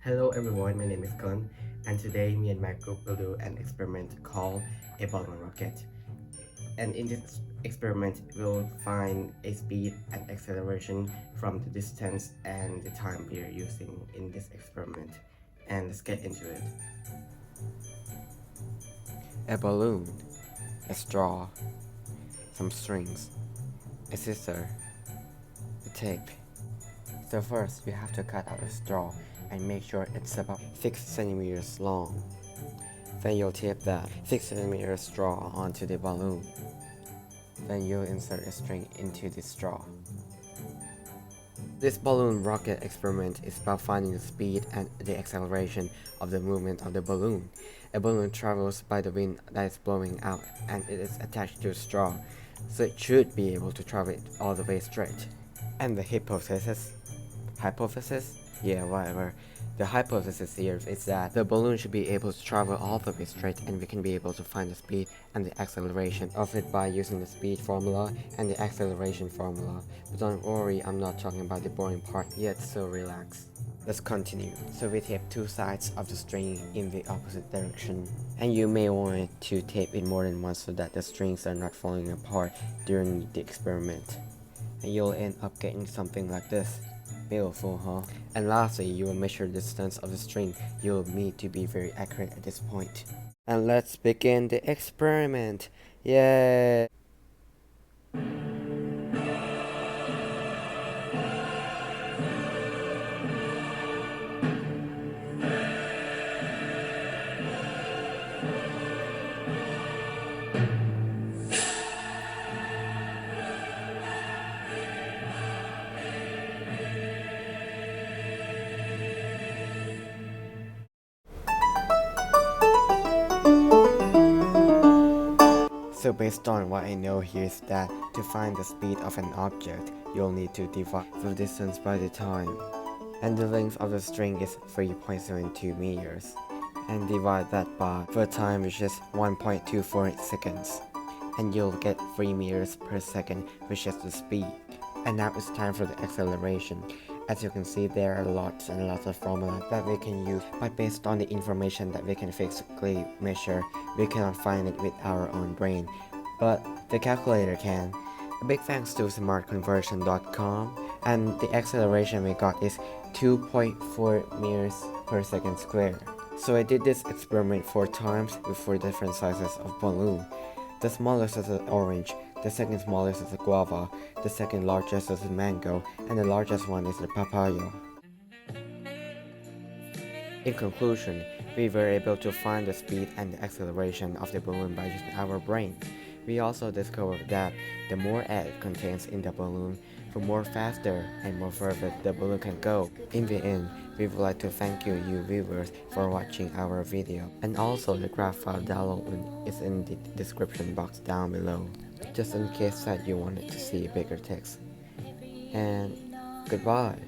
Hello everyone, my name is Gun, and today me and my group will do an experiment called a balloon rocket. And in this experiment, we'll find a speed and acceleration from the distance and the time we are using in this experiment. And let's get into it. A balloon, a straw, some strings, a scissor, a tape. So first, you have to cut out a straw and make sure it's about 6 centimeters long. Then you'll tape that 6 centimeter straw onto the balloon. Then you'll insert a string into the straw. This balloon rocket experiment is about finding the speed and the acceleration of the movement of the balloon. A balloon travels by the wind that is blowing out, and it is attached to a straw, so it should be able to travel all the way straight. And the hypothesis? Yeah, whatever. The hypothesis here is that the balloon should be able to travel all the way straight, and we can be able to find the speed and the acceleration of it by using the speed formula and the acceleration formula. But don't worry, I'm not talking about the boring part yet, so relax. Let's continue. So we tape two sides of the string in the opposite direction, and you may want to tape it more than once so that the strings are not falling apart during the experiment. And you'll end up getting something like this. Beautiful, huh? And lastly, you will measure the distance of the string. You'll need to be very accurate at this point. And let's begin the experiment. Yay! So based on what I know here is that to find the speed of an object, you'll need to divide the distance by the time. And the length of the string is 3.72 meters. And divide that by the time, which is 1.248 seconds. And you'll get 3 meters per second, which is the speed. And now it's time for the acceleration. As you can see, there are lots and lots of formulas that we can use, but based on the information that we can physically measure, we cannot find it with our own brain, but the calculator can. A big thanks to smartconversion.com, and the acceleration we got is 2.4 meters per second square. So I did this experiment 4 times with 4 different sizes of balloon. The smallest is an orange, the second smallest is a guava, the second largest is a mango, and the largest one is the papaya. In conclusion, we were able to find the speed and the acceleration of the balloon by using our brain. We also discovered that the more air it contains in the balloon, the more faster and more further the balloon can go. In the end, we would like to thank you viewers for watching our video, and also the graph file download is in the description box down below, just in case that you wanted to see bigger text. And goodbye.